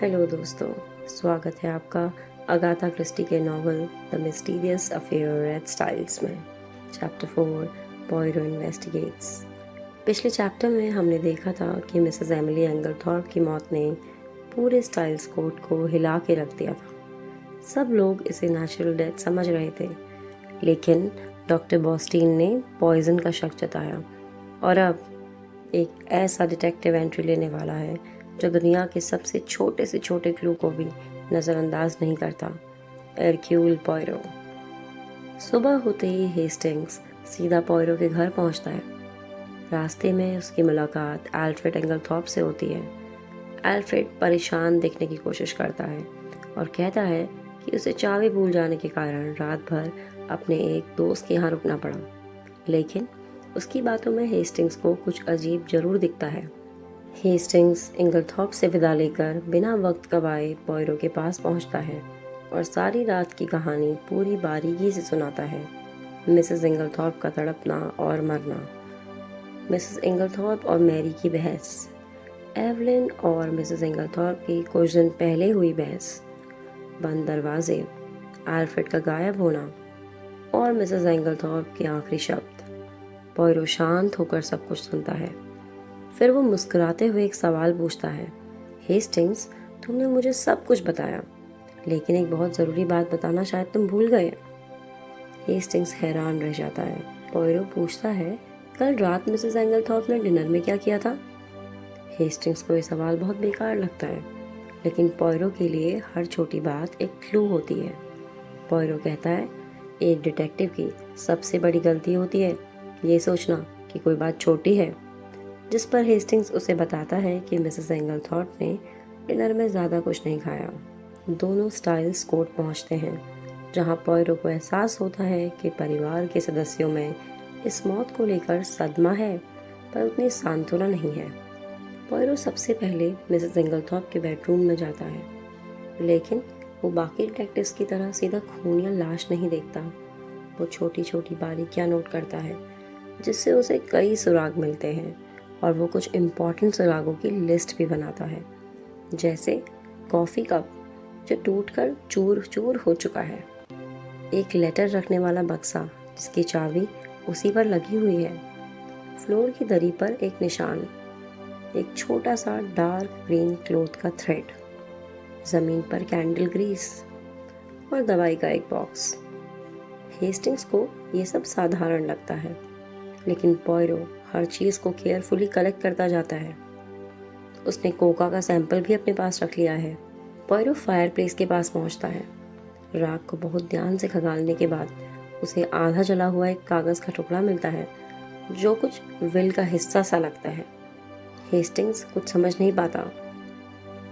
Hello दोस्तों, स्वागत है आपका अगाथा क्रिस्टी के novel The Mysterious Affair at Styles में। Chapter 4 Poirot investigates. पिछले चैप्टर में हमने देखा था कि मिसेस एमिली एंगलथॉर्प की मौत ने पूरे स्टाइल्स कोर्ट को हिला के रख दिया था। सब लोग इसे नेचुरल डेथ समझ रहे थे, लेकिन डॉक्टर बॉस्टीन ने पॉइजन का शक जताया और अब एक ऐसा डिटेक्टिव एंट्री लेने वाला है जो दुनिया के सबसे छोटे से छोटे क्लू को भी नज़रअंदाज नहीं करता। एरक्यूल पॉयरो। सुबह होते ही हेस्टिंग्स सीधा पॉयरो के घर पहुंचता है। रास्ते में उसकी मुलाकात एल्फ्रेड एंगलथॉर्प से होती है। एल्फ्रेड परेशान दिखने की कोशिश करता है और कहता है कि उसे चाबी भूल जाने के कारण रात भर अपने एक दोस्त के यहाँ रुकना पड़ा, लेकिन उसकी बातों में हेस्टिंग्स को कुछ अजीब जरूर दिखता है। हेस्टिंग्स एंगलथॉर्प से विदा लेकर बिना वक्त गवाए पॉयरो के पास पहुंचता है और सारी रात की कहानी पूरी बारीकी से सुनाता है। मिसेस एंगलथॉर्प का तड़पना और मरना, मिसेस एंगलथॉर्प और मैरी की बहस, एवलिन और मिसेस एंगलथॉर्प की कुछ दिन पहले हुई बहस, बंद दरवाजे, एल्फ्रेड का गायब होना और मिसेस एंगलथॉर्प के आखिरी शब्द। पॉयरो शांत होकर सब कुछ सुनता है। फिर वो मुस्कुराते हुए एक सवाल पूछता है, हेस्टिंग्स, तुमने मुझे सब कुछ बताया, लेकिन एक बहुत ज़रूरी बात बताना शायद तुम भूल गए। हेस्टिंग्स हैरान रह जाता है। पॉयरो पूछता है, कल रात मिसेस एंगलथॉर्प ने डिनर में क्या किया था? हेस्टिंग्स को ये सवाल बहुत बेकार लगता है, लेकिन पॉयरो के लिए हर छोटी बात एक क्लू होती है। पॉयरो कहता है, एक डिटेक्टिव की सबसे बड़ी गलती होती है ये सोचना कि कोई बात छोटी है, जिस पर हेस्टिंग्स उसे बताता है कि मिसेस एंगलथॉर्प ने डिनर में ज़्यादा कुछ नहीं खाया। दोनों स्टाइल्स कोर्ट पहुंचते हैं, जहां पॉयरो को एहसास होता है कि परिवार के सदस्यों में इस मौत को लेकर सदमा है, पर उतनी सांत्वना नहीं है। पॉयरो सबसे पहले मिसेस एंगलथॉर्प के बेडरूम में जाता है, लेकिन वो बाकी डिटेक्टिव्स की तरह सीधा खून या लाश नहीं देखता। वो छोटी छोटी बारीकियां नोट करता है, जिससे उसे कई सुराग मिलते हैं और वो कुछ इम्पॉर्टेंट सुरागों की लिस्ट भी बनाता है, जैसे कॉफ़ी कप जो टूटकर चूर चूर हो चुका है, एक लेटर रखने वाला बक्सा जिसकी चाबी उसी पर लगी हुई है, फ्लोर की दरी पर एक निशान, एक छोटा सा डार्क ग्रीन क्लॉथ का थ्रेड, ज़मीन पर कैंडल ग्रीस और दवाई का एक बॉक्स। हेस्टिंग्स को ये सब साधारण लगता है, लेकिन पॉयरो हर चीज़ को केयरफुली कलेक्ट करता जाता है। उसने कोका का सैंपल भी अपने पास रख लिया है। पॉयरो फायरप्लेस के पास पहुंचता है। राख को बहुत ध्यान से खंगालने के बाद उसे आधा जला हुआ एक कागज़ का टुकड़ा मिलता है, जो कुछ विल का हिस्सा सा लगता है। हेस्टिंग्स कुछ समझ नहीं पाता,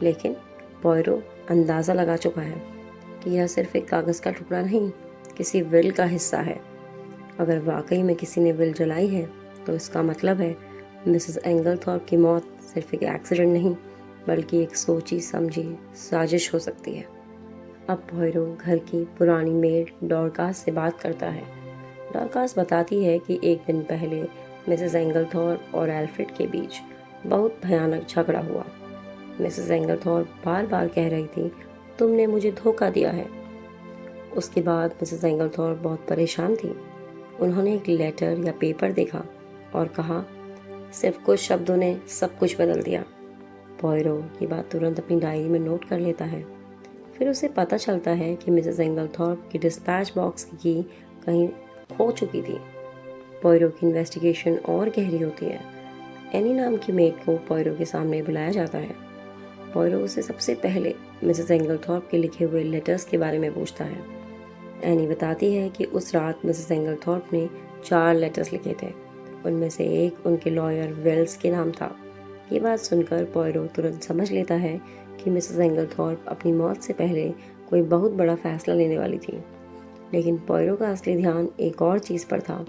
लेकिन पॉयरो अंदाज़ा लगा चुका है कि यह सिर्फ एक कागज़ का टुकड़ा नहीं, किसी विल का हिस्सा है। अगर वाकई में किसी ने विल जलाई है, तो इसका मतलब है मिसेस एंगलथॉर्प की मौत सिर्फ एक एक्सीडेंट नहीं, बल्कि एक सोची समझी साजिश हो सकती है। अब पॉयरो घर की पुरानी मेड डॉर्कास से बात करता है। डॉर्कास बताती है कि एक दिन पहले मिसेस एंगलथॉर्प और एल्फ्रेड के बीच बहुत भयानक झगड़ा हुआ। मिसेस एंगलथॉर्प बार बार कह रही थी, तुमने मुझे धोखा दिया है। उसके बाद मिसेस एंगलथॉर्प बहुत परेशान थी। उन्होंने एक लेटर या पेपर देखा और कहा, सिर्फ कुछ शब्दों ने सब कुछ बदल दिया। पॉयरो ये बात तुरंत अपनी डायरी में नोट कर लेता है। फिर उसे पता चलता है कि मिसेस एंगलथॉर्प की डिस्पैच बॉक्स की कहीं खो चुकी थी। पॉयरो की इन्वेस्टिगेशन और गहरी होती है। एनी नाम की मेड को पॉयरो के सामने बुलाया जाता है। पॉयरो उसे सबसे पहले मिसेस एंगलथॉर्प के लिखे हुए लेटर्स के बारे में पूछता है। एनी बताती है कि उस रात मिसेस एंगलथॉर्प ने 4 लेटर्स लिखे थे। उनमें से एक उनके लॉयर वेल्स के नाम था। ये बात सुनकर पॉयरो तुरंत समझ लेता है कि मिसेस एंगलथॉर्प अपनी मौत से पहले कोई बहुत बड़ा फैसला लेने वाली थी। लेकिन पॉयरो का असली ध्यान एक और चीज़ पर था,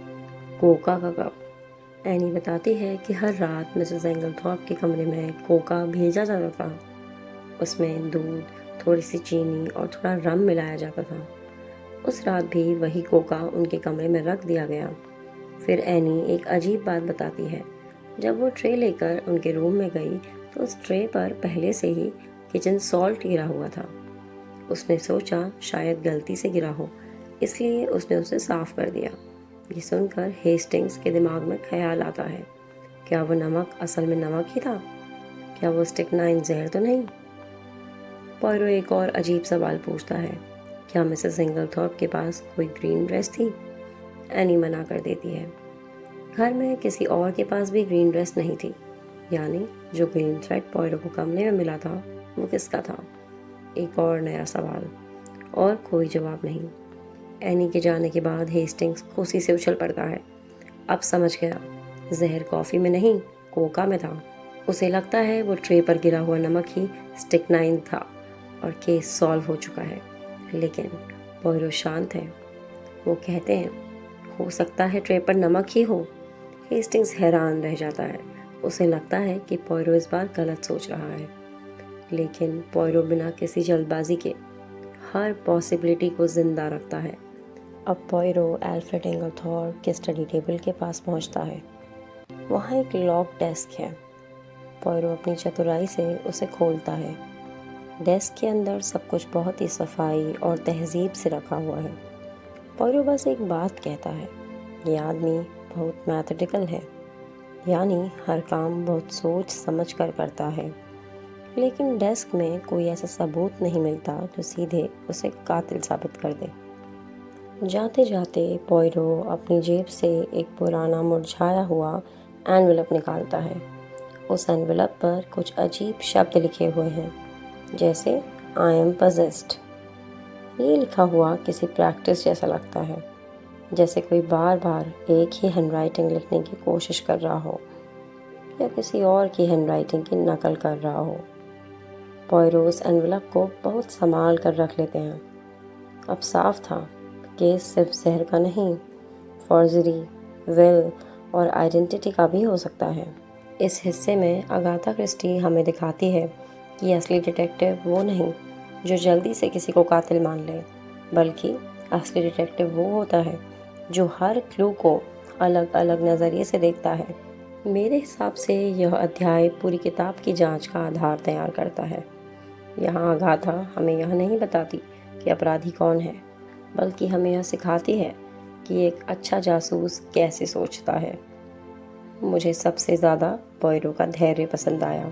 कोका का कप। एनी बताती है कि हर रात मिसेस एंगलथॉर्प के कमरे में कोका भेजा जाता था। उसमें दूध, थोड़ी सी चीनी और थोड़ा रम मिलाया जाता था। उस रात भी वही कोका उनके कमरे में रख दिया गया। फिर एनी एक अजीब बात बताती है। जब वो ट्रे लेकर उनके रूम में गई तो उस ट्रे पर पहले से ही किचन सॉल्ट गिरा हुआ था। उसने सोचा शायद गलती से गिरा हो, इसलिए उसने उसे साफ कर दिया। ये सुनकर हेस्टिंग्स के दिमाग में ख्याल आता है, क्या वो नमक असल में नमक ही था? क्या वो स्टिकनाइन जहर तो नहीं? पॉयरो एक और अजीब सवाल पूछता है, क्या मिसेस सिंगलथॉर्प के पास कोई ग्रीन ड्रेस थी? एनी मना कर देती है। घर में किसी और के पास भी ग्रीन ड्रेस नहीं थी, यानी जो ग्रीन थ्रेड पॉयरो को कमरे में मिला था वो किसका था? एक और नया सवाल, और कोई जवाब नहीं। एनी के जाने के बाद हेस्टिंग्स खुशी से उछल पड़ता है। अब समझ गया, जहर कॉफ़ी में नहीं कोका में था। उसे लगता है वो ट्रे पर गिरा हुआ नमक ही स्टिकनाइन था और केस सॉल्व हो चुका है। लेकिन पॉयरो शांत है। वो कहते हैं, हो सकता है ट्रे पर नमक ही हो। हेस्टिंग्स हैरान रह जाता है। उसे लगता है कि पॉयरो इस बार गलत सोच रहा है। लेकिन पॉयरो बिना किसी जल्दबाजी के हर पॉसिबिलिटी को जिंदा रखता है। अब पॉयरो एल्फ्रेड इंगलथॉर्प के स्टडी टेबल के पास पहुंचता है। वहाँ एक लॉक डेस्क है। पॉयरो अपनी चतुराई से उसे खोलता है। डेस्क के अंदर सब कुछ बहुत ही सफाई और तहजीब से रखा हुआ है। पॉयरो बस एक बात कहता है, ये आदमी बहुत मैथमेटिकल है, यानी हर काम बहुत सोच समझ कर करता है। लेकिन डेस्क में कोई ऐसा सबूत नहीं मिलता जो सीधे उसे कातिल साबित कर दे। जाते जाते पॉयरो अपनी जेब से एक पुराना मुरझाया हुआ एनवेलप निकालता है। उस एनवेलप पर कुछ अजीब शब्द लिखे हुए हैं, जैसे आई एम पजेस्ड। ये लिखा हुआ किसी प्रैक्टिस जैसा लगता है, जैसे कोई बार बार एक ही हैंडराइटिंग लिखने की कोशिश कर रहा हो या किसी और की हैंडराइटिंग की नकल कर रहा हो। पॉयरो उस एनवेलप को बहुत संभाल कर रख लेते हैं। अब साफ था, केस सिर्फ जहर का नहीं, फॉर्जरी, विल और आइडेंटिटी का भी हो सकता है। इस हिस्से में अगाथा क्रिस्टी हमें दिखाती है कि असली डिटेक्टिव वो नहीं जो जल्दी से किसी को कातिल मान ले, बल्कि असली डिटेक्टिव वो होता है जो हर क्लू को अलग अलग नज़रिए से देखता है। मेरे हिसाब से यह अध्याय पूरी किताब की जांच का आधार तैयार करता है। यहाँ अगाथा हमें यह नहीं बताती कि अपराधी कौन है, बल्कि हमें यह सिखाती है कि एक अच्छा जासूस कैसे सोचता है। मुझे सबसे ज़्यादा पॉयरो का धैर्य पसंद आया।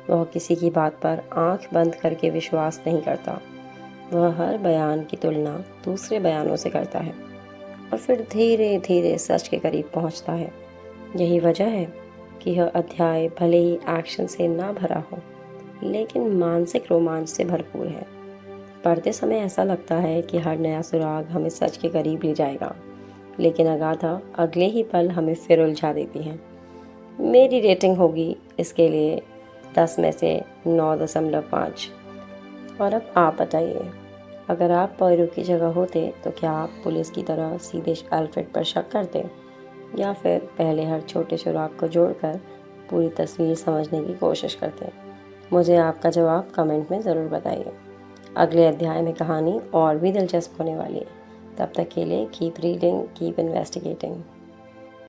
वह किसी की बात पर आंख बंद करके विश्वास नहीं करता। वह हर बयान की तुलना दूसरे बयानों से करता है और फिर धीरे धीरे सच के करीब पहुंचता है। यही वजह है कि यह अध्याय भले ही एक्शन से ना भरा हो, लेकिन मानसिक रोमांच से भरपूर है। पढ़ते समय ऐसा लगता है कि हर नया सुराग हमें सच के करीब ले जाएगा, लेकिन अगाथा अगले ही पल हमें फिर उलझा देती हैं। मेरी रेटिंग होगी इसके लिए 10 में से 9.5। और अब आप बताइए, अगर आप पॉयरो की जगह होते तो क्या आप पुलिस की तरह सीधे एल्फ्रेड पर शक करते, या फिर पहले हर छोटे सुराग को जोड़कर पूरी तस्वीर समझने की कोशिश करते? मुझे आपका जवाब कमेंट में ज़रूर बताइए। अगले अध्याय में कहानी और भी दिलचस्प होने वाली है। तब तक के लिए कीप रीडिंग, कीप इन्वेस्टिगेटिंग।